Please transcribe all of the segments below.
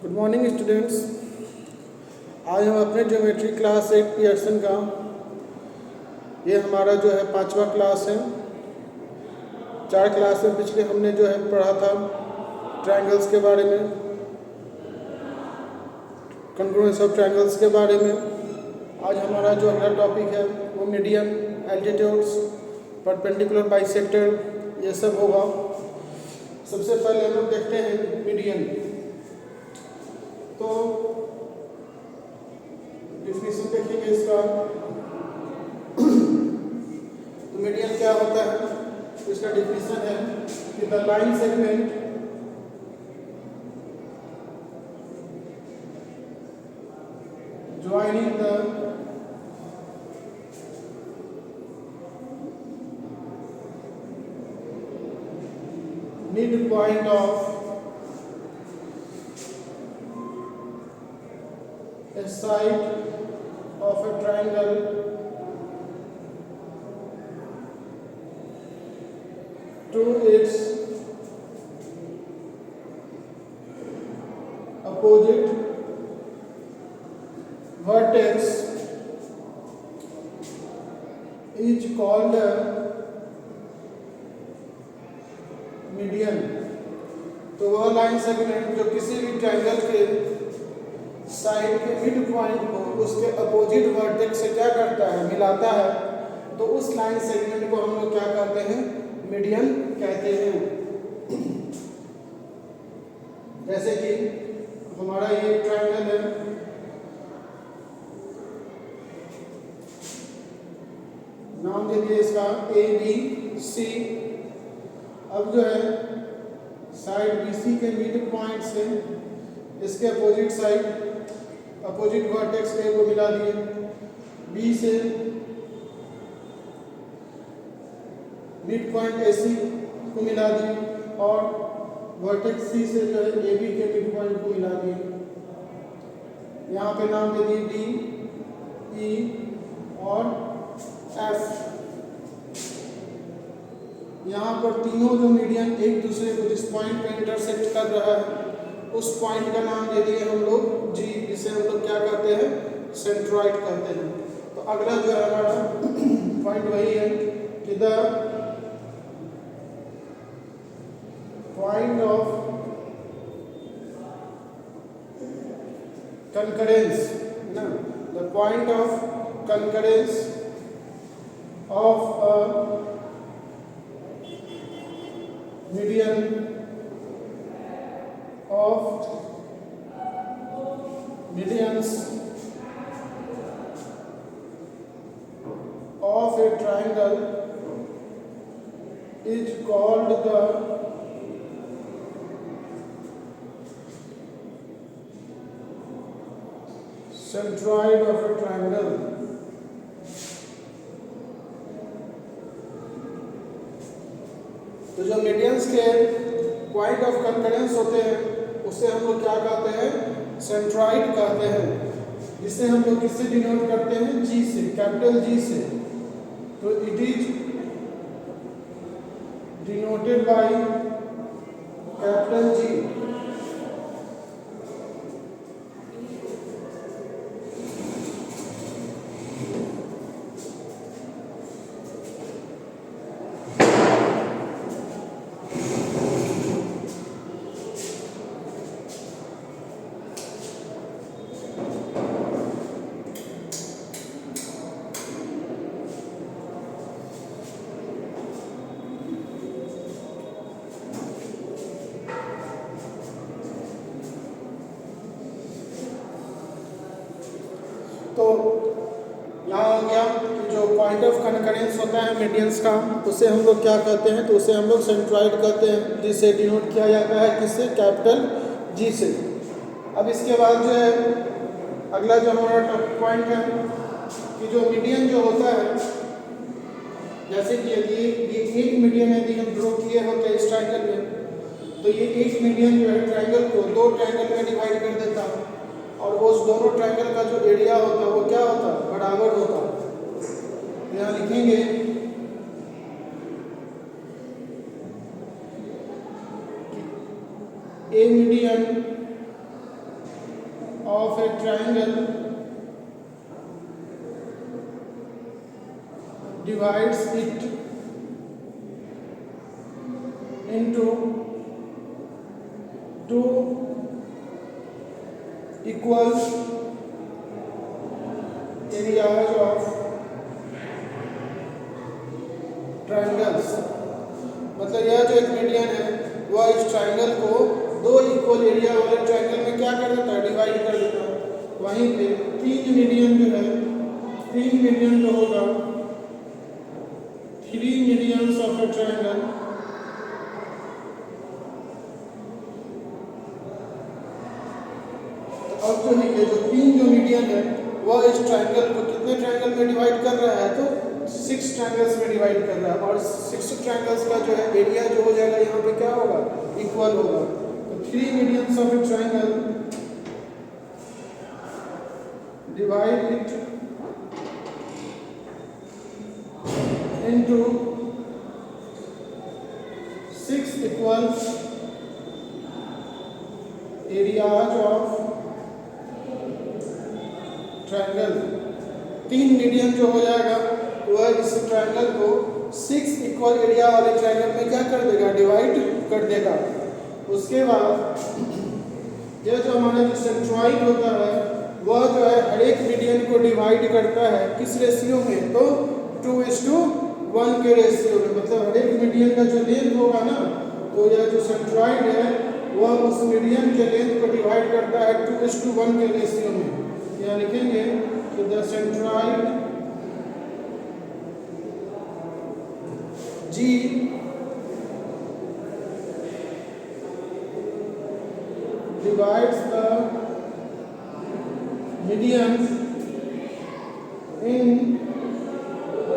Good morning students. आज हम अपने ज्योमेट्री क्लास 8 पियर्सन का ये हमारा जो है 5वां क्लास है। 4 क्लास में पिछले हमने जो है पढ़ा था ट्रायंगल्स के बारे में, कॉन्ग्रुएंस ऑफ ट्रायंगल्स के बारे में। आज हमारा जो अगला टॉपिक है वो मीडियन, एल्टीट्यूड्स, परपेंडिकुलर, बाइसेक्टर, ये सब होगा। सबसे पहले हम लोग देखते हैं मीडियन। तो डिफिनेशन देखेंगे इसका। तो मीडियन क्या होता है, तो इसका डिफिनेशन है कि the line segment joining the midpoint of a side of a triangle to its opposite vertex is called a median. तो वह लाइन सेगमेंट जो किसी भी ट्रायंगल के साइड के मिड पॉइंट को उसके अपोजिट वर्टेक्स से क्या करता है, मिलाता है, तो उस लाइन सेगमेंट को हम लोग क्या कहते हैं, मीडियन कहते हैं। जैसे कि हमारा ये ट्रायंगल है, नाम दे दिए इसका ABC। अब जो है साइड BC के मिड पॉइंट से इसके अपोजिट साइड, अपोजिट वर्टेक्स पे को मिला दिए। B से मिड पॉइंट AC को मिला दिए और वर्टेक्स C से जो है AB के मिड पॉइंट को मिला दिए। यहाँ पे नाम दे दिए D, E और F। यहाँ पर तीनों जो मीडियन एक दूसरे को जिस पॉइंट पे इंटरसेक्ट कर रहा है उस पॉइंट का नाम दे दिए हम लोग G, जिसे हम लोग क्या कहते हैं, सेंट्रॉइड कहते हैं। तो अगला जो है हमारा पॉइंट वही है कि द पॉइंट ऑफ कंकरेंस ना, the point of concurrence of a median of medians of a triangle is called the centroid of a triangle। तो जो मीडियंस के पॉइंट ऑफ कंकरेंस होते हैं उसे हम लोग क्या कहते हैं, सेंट्रॉइड कहते हैं, जिसे हम लोग किससे डिनोट करते हैं, G से, कैपिटल G से। तो it is denoted by capital G। तो यहाँ हो गया कि जो पॉइंट ऑफ कंकरेंस होता है मीडियंस का, उसे हम लोग क्या कहते हैं, तो उसे हम लोग सेंट्रॉइड कहते हैं, जिसे डिनोट किया जाता है किससे, कैपिटल G से। अब इसके बाद जो है अगला जो हमारा पॉइंट है कि जो मीडियन जो होता है, जैसे कि यदि ये एक मीडियन यदि हम ड्रॉ किए होते हैं इस ट्रायंगल में, तो ये एक मीडियन जो है ट्रायंगल को 2 ट्रायंगल में डिवाइड कर देता है और उस दोनों ट्रायंगल का जो एरिया होता है वो क्या होता है, बराबर होता है। यहाँ लिखेंगे A median of a triangle divides it into two equal areas of triangles। मतलब यह जो एक मीडियन है वह इस ट्राइंगल को दो इक्वल एरिया वाले ट्राइंगल में क्या कर देता है, डिवाइड कर देता है। वहीं पे तीन मीडियन जो है, तीन मीडियन जो होगा, three medians of A triangle अब जो है ये जो तीन जो मीडियन है वह इस ट्राइंगल को कितने ट्राइंगल में डिवाइड कर रहा है, तो 6 ट्राइंगल्स में डिवाइड कर रहा है। और 6 ट्राइंगल्स का जो है एरिया जो हो जाएगा यहाँ पे क्या होगा, इक्वल होगा। तो 3 medians of A triangle divide it into 6 equal areas of triangle. 3 median जो हो जाएगा वह इस ट्राइंगल को 6 इक्वल एरिया वाले ट्राइंगल में क्या कर देगा, डिवाइड कर देगा। उसके बाद यह जो हमारा जो सेंट्रॉइड होता है वह जो है हर एक मीडियन को डिवाइड करता है किस रेशियो में, तो 2:1 के रेशियो में। मतलब हर एक मीडियन का जो लेंथ होगा ना, तो यह जो सेंट्रॉइड है वह उस मीडियन के लेंथ को डिवाइड करता है 2:1 के रेशियो में। यहाँ लिखेंगे कि the centroid G divides the median in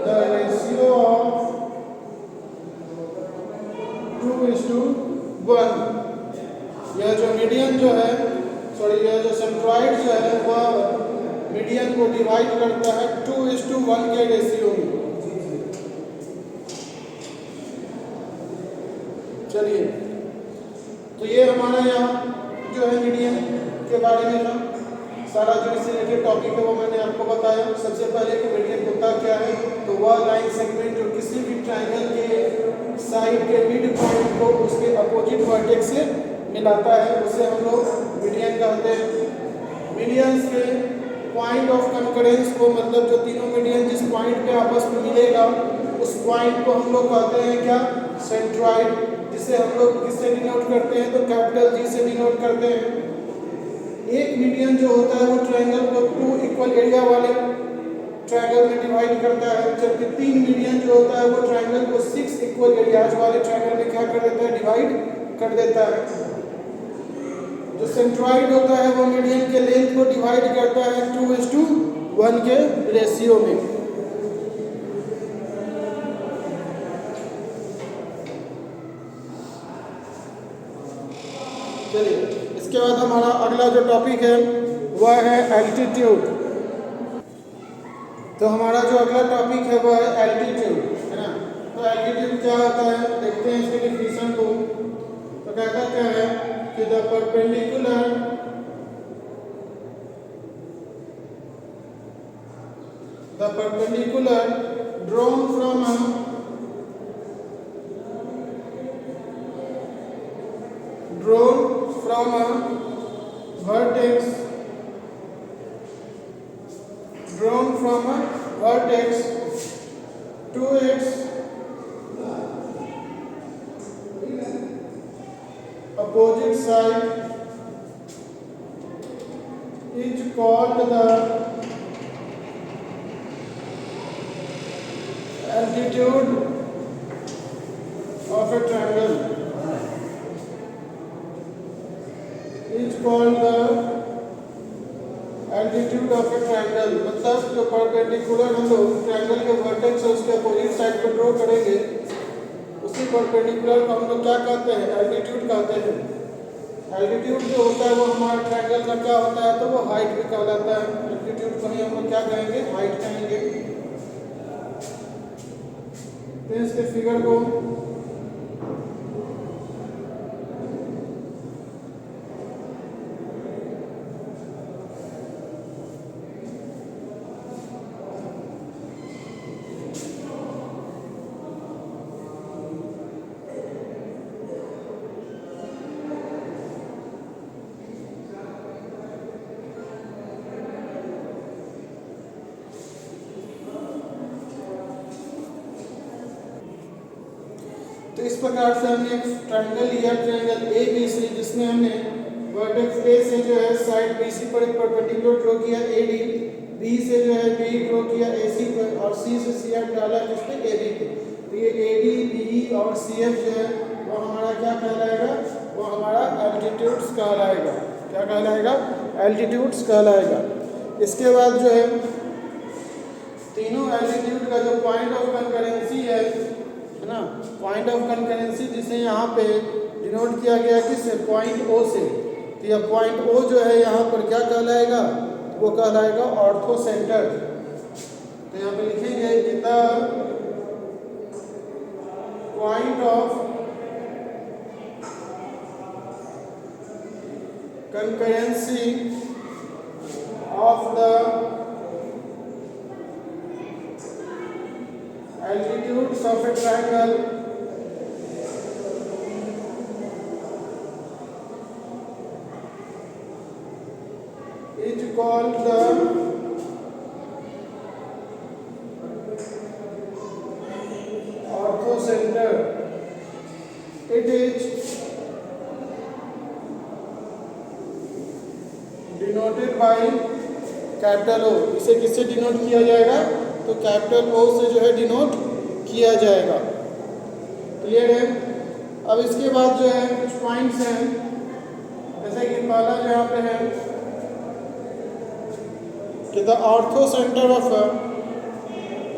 the ratio of 2:1। यह जो मीडियन जो है, यह जो सेंट्रॉइड जो है वह मीडियन को डिवाइड करता है 2:1 के रेशियो में। चलिए, तो ये हमारा यहाँ जो है मीडियन के बारे में था। सारा जो इससे रिलेटेड टॉपिक है वो मैंने आपको बताया। सबसे पहले कि मीडियन होता क्या है, तो वह लाइन सेगमेंट जो किसी भी ट्राइंगल के साइड के मिड पॉइंट को उसके अपोजिट वर्टेक्स से मिलाता है, उसे हम लोग मीडियन कहते हैं। मीडियंस के पॉइंट ऑफ कंकरेंस को, मतलब जो तीनों मीडियन जिस पॉइंट पे आपस में मिलेगा उस पॉइंट को हम लोग कहते हैं क्या, सेंट्रॉइड, जिसे हम लोग किससे डिनोट करते हैं, तो कैपिटल G से डिनोट करते हैं। एक मीडियन जो होता है वो ट्रायंगल को 2 इक्वल एरिया वाले ट्रायंगल में डिवाइड करता है, जबकि 3 मीडियन जो होता है वो ट्रायंगल को 6 इक्वल एरियाज वाले ट्रायंगल में क्या कर देता है, डिवाइड कर देता है। जो सेंट्रॉइड होता है वो मीडियन के लेंथ को डिवाइड करता है 2:1 के रेशियो में। चलिए, इसके बाद हमारा अगला जो टॉपिक है वह है एल्टीट्यूड। तो हमारा जो अगला टॉपिक है वह है एल्टीट्यूड, है ना। तो एल्टीट्यूड क्या होता है, देखते हैं इसके डिफिनेशन को। तो कहता क्या है कि the perpendicular drawn from a vertex to its opposite side is called the altitude of a triangle, मतलब जो परपेंडिकुलर हम लोग ट्रायंगल के वर्टेक्स है उसके अपोजिट साइड को ड्रॉ करेंगे, उसी परपेंडिकुलर को हम लोग क्या कहते हैं, एल्टीट्यूड कहते हैं। एल्टीट्यूड जो होता है वो हमारा ट्रायंगल का क्या होता है, तो वो हाइट भी कहलाता है। एल्टीट्यूड को ही हम लोग क्या कहेंगे, हाइट कहेंगे। तो इसके फिगर को तो इस प्रकार से हमने एक ट्रायंगल लिया, ट्रायंगल ए बी सी, जिसमें हमने वर्टेक्स ए से जो है साइड बी सी पर एक परपेंडिकुलर ड्रॉ किया ए डी, बी से जो है बी ड्रॉ किया ए सी पर, और सी से सी एफ डाला किसपे ए बी पे। तो ये ए डी बी और सी एफ जो है वो हमारा क्या कहलाएगा, वो हमारा एल्टीट्यूड्स कहलाएगा। क्या कहलाएगा? एल्टीट्यूड्स कहलाएगा। इसके बाद जो है तीनों एल्टीट्यूड का जो पॉइंट ऑफ कंकरेंसी है ना, पॉइंट ऑफ कंकरेंसी जिसे यहाँ पे डिनोट किया गया किससे, पॉइंट ओ से। तो यह पॉइंट ओ जो है यहाँ पर क्या कहलाएगा, वो कहलाएगा ऑर्थो सेंटर। तो यहाँ पे लिखेंगे कि the point of concurrency of the altitudes of a triangle is called the orthocenter. It is denoted by capital O. इसे किससे डिनोट किया जाएगा, तो कैपिटल ओ से जो है डिनोट किया जाएगा। क्लियर है? अब इसके बाद जो है कुछ पॉइंट्स हैं, जैसे कि पहला यहाँ पे है कि the ortho centre of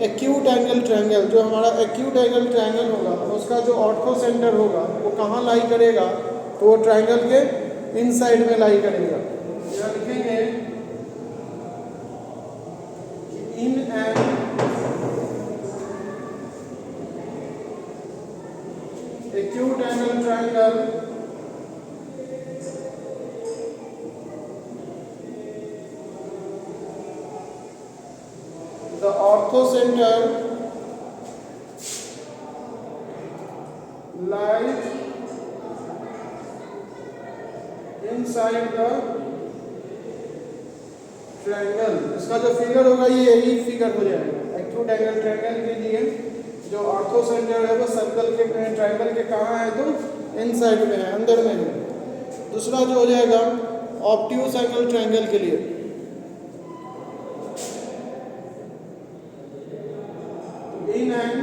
acute angle triangle. जो हमारा एक्यूट एंगल ट्रायंगल होगा उसका जो ऑर्थो सेंटर होगा वो कहाँ लाई करेगा, तो वो ट्रायंगल के इन साइड में लाई करेगा। यहाँ लिखेंगे in an acute angle triangle the ortho centre lies inside the triangle. इसका जो फिगर होगा ये यही फिगर हो जाएगा। एक्यूट एंगल ट्रायंगल के लिए जो ऑर्थो सेंटर है वो सर्कल के ट्रायंगल के कहाँ है, तो इनसाइड में है, अंदर में है। दूसरा जो हो जाएगा ऑब्ट्यूज एंगल ट्रायंगल के लिए, in and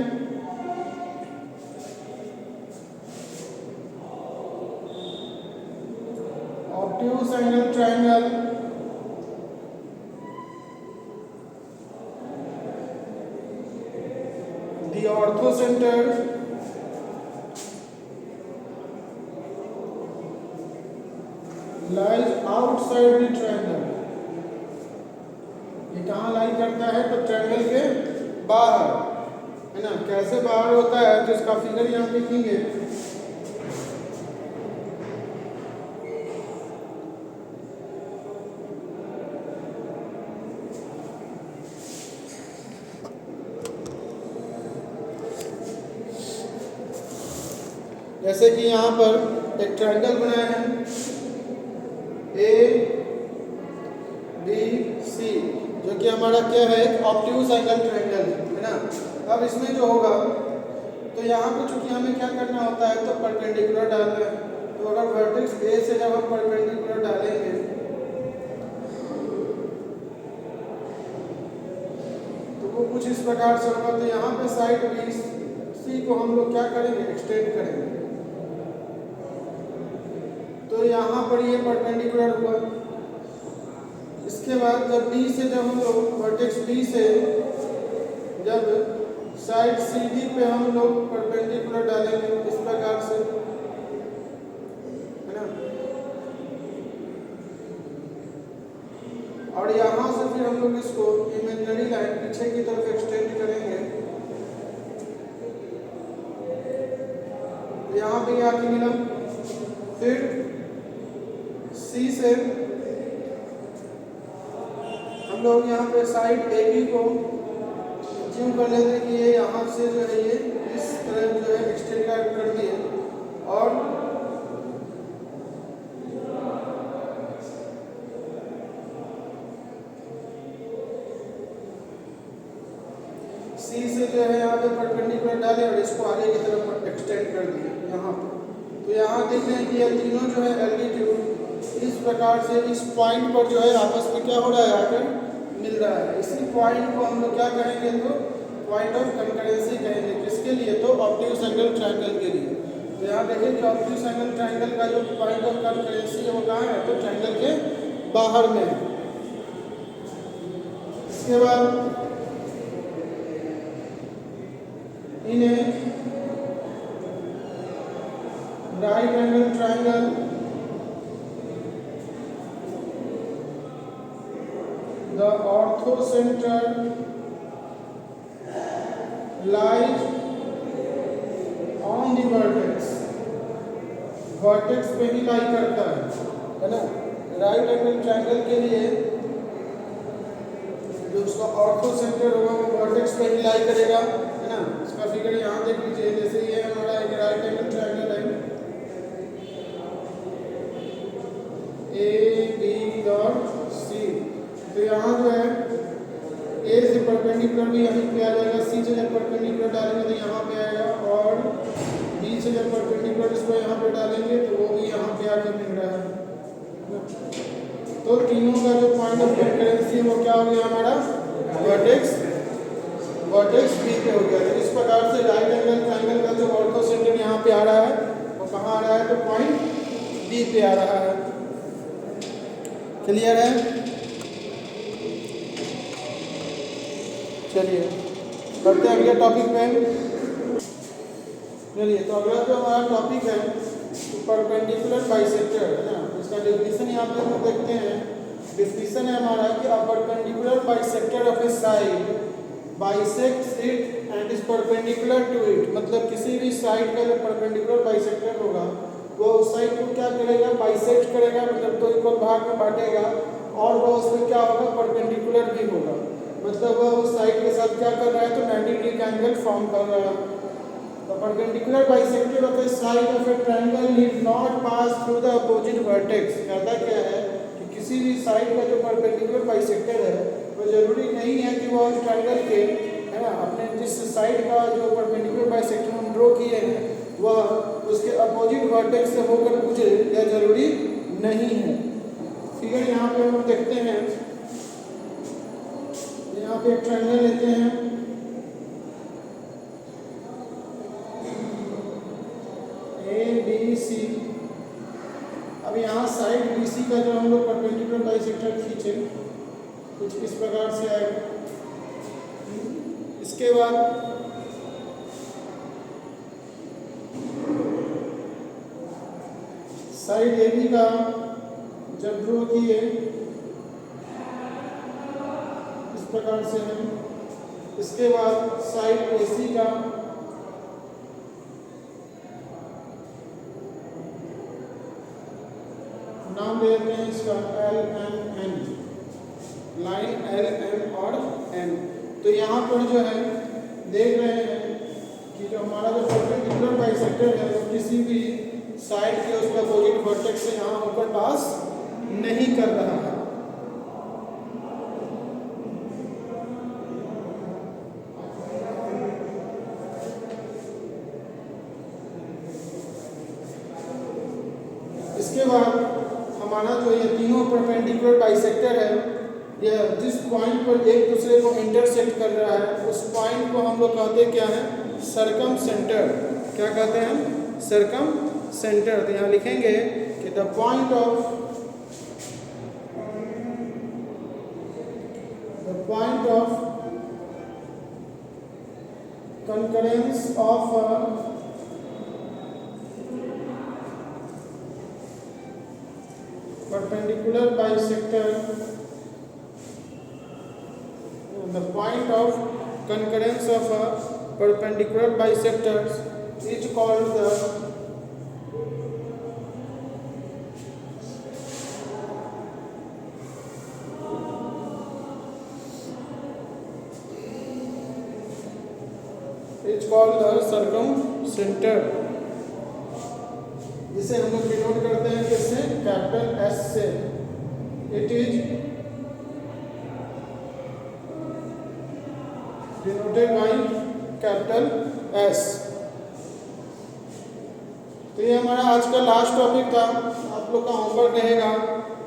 obtuse angle triangle the ortho center lies outside the triangle। ये कहाँ लाई करता है, तो ट्रायंगल के बाहर, है ना। कैसे बाहर होता है, तो इसका फिगर यहाँ लिखेंगे। जैसे कि यहाँ पर एक ट्रायंगल बनाया है ए बी सी, जो कि हमारा क्या है, एक ऑब्ट्यूज एंगल ट्रायंगल है ना। अब इसमें जो होगा, तो यहाँ पे चूंकि हमें क्या करना होता है, तो परपेंडिकुलर डालना है। तो अगर वर्टेक्स ए से जब हम परपेंडिकुलर डालेंगे तो वो कुछ इस प्रकार से होगा। तो यहाँ पे साइड बी सी को हम लोग क्या करेंगे, एक्सटेंड करेंगे। तो यहाँ पर ये परपेंडिकुलर हुआ। इसके बाद जब बी से जब हम लोग वर्टेक्स बी से जब साइड सी डी पे हम लोग परपेंडिकुलर डालेंगे इस प्रकार से, है ना। और यहाँ से फिर हम लोग इसको इमेजिनरी लाइन पीछे की तरफ एक्सटेंड करेंगे। यहाँ पे आके मिला, फिर सी से हम लोग यहाँ पे साइड ए बी को ज्यूम कर लेते हैं कि ये यहाँ से जो है ये इस तरह जो है एक्सटेंड कर दिए, और सी से जो है यहाँ पे परपेंडिकुलर डाले और इसको आगे की तरफ एक्सटेंड कर दिया यहाँ पर। तो यहाँ देख रहे हैं कि ये तीनों जो है एल्टीट्यूड इस प्रकार से इस पॉइंट पर जो है आपस में क्या हो रहा है, आकर मिल रहा है। इसी पॉइंट को हम लोग क्या कहेंगे, तो पॉइंट ऑफ कंकरेंसी कहेंगे। किसके लिए, तो ऑब्ट्यूज एंगल ट्रायंगल के लिए। तो यहाँ देखिए कि ऑब्ट्यूज एंगल ट्रायंगल का जो पॉइंट ऑफ कंकरेंसी है वो कहाँ है, तो ट्रायंगल के बाहर में है। इसके बाद इन्हें right angle triangle, the orthocentre lies on the vertex, vertex पे ही लाई करता है ना। राइट एंगल ट्रायंगल के लिए जो उसका ऑर्थोसेंटर होगा वो वर्टेक्स पे ही लाई करेगा, है ना। इसका फिगर यहाँ देख लीजिए, जैसे ये हमारा एक राइट एंगल ट्रायंगल है, ए बी डॉट सी। तो यहाँ जो है ए से परपेंडिकुलर भी यहीं पे आ जाएगा, सी से जब परपेंडिकुलर डालेंगे तो यहाँ पे आएगा, और बी से जब परपेंडिकुलर इसको यहाँ पे डालेंगे तो वो भी यहाँ पे आके मिल रहा है। तो तीनों का जो पॉइंट ऑफ कंकरेंसी है वो क्या हो गया हमारा, वर्टेक्स बी पे हो गया। तो इस प्रकार से राइट एंगल ट्रायंगल का जो ऑर्थोसेंटर यहाँ पे आ रहा है वो कहाँ आ रहा है, तो पॉइंट बी पे आ रहा है। क्लियर है। चलिए बढ़ते हैं अगले टॉपिक पे। चलिए, तो अगला जो हमारा टॉपिक है परपेंडिकुलर बाइसेक्टर, है ना। इसका डेफिनेशन यहाँ पे हम देखते हैं। डेफिनेशन है हमारा कि a perpendicular bisector of a side bisects it and is perpendicular to it. मतलब किसी भी साइड का जो परपेंडिकुलर बाइसेक्टर होगा वो उस साइड को क्या करेगा, बाइसेक्ट करेगा, मतलब दो इक्वल भाग में बांटेगा, और वो उसमें क्या होगा, परपेंडिकुलर भी होगा। मतलब वह उस साइड के साथ क्या कर रहा है, तो 90 डिग्री का एंगल फॉर्म कर रहा है। The perpendicular bisector of a side of a triangle need not pass through the opposite vertex। कहता क्या है कि किसी भी साइड का जो परपेंडिकुलर बाइसेक्टर है वो जरूरी नहीं है कि वो ट्रायंगल के, है ना, अपने जिस साइड का जो परपेंडिकुलर बाइसेक्टर हम ड्रॉ किए हैं वह उसके अपोजिट वर्टेक्स से होकर गुजरे, यह जरूरी नहीं है। फिगर यहाँ पे हम देखते हैं, यहाँ पे एक ट्रायंगल लेते हैं, ABC। अब यहाँ साइड BC का जो हम लोग परपेंडिकुलर बाइसेक्टर खींचे कुछ इस प्रकार से आएगा। इसके बाद साइड AB का जब ड्रॉ किए इस प्रकार से है। इसके बाद साइड AC का नाम दे देते हैं इसका LMN, लाइन LM और N। तो यहाँ पर जो है देख रहे हैं कि जो हमारा जो परपेंडिकुलर बाइसेक्टर है वो किसी भी साइड के उसका अपोजिट वर्टेक्स से यहाँ होकर पास नहीं कर रहा है। इसके बाद हमारा जो ये तीनों परपेंडिकुलर बाइसेक्टर है, यह जिस पॉइंट पर एक दूसरे को इंटरसेक्ट कर रहा है उस पॉइंट को हम लोग कहते हैं क्या है, सरकम सेंटर। क्या कहते हैं, सरकम सेंटर। तो यहाँ लिखेंगे कि the point of concurrence of perpendicular bisector, the point of concurrence of a perpendicular bisectors is called the circumcenter, जिसे हम लोग डिनोट करते हैं किससे, कैपिटल S से। It is denoted by capital S। तो ये हमारा आज का लास्ट टॉपिक था। आप लोग का होमवर्क रहेगा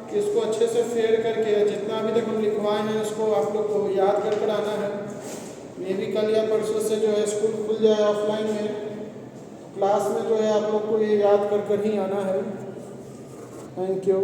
कि इसको अच्छे से फेड करके जितना अभी तक हम लिखवाए हैं इसको आप लोग को याद कर कर आना है। मे भी कल या परसों से जो है स्कूल खुल जाए ऑफलाइन में, क्लास में जो है आप लोग को ये याद कर कर ही आना है। Thank you.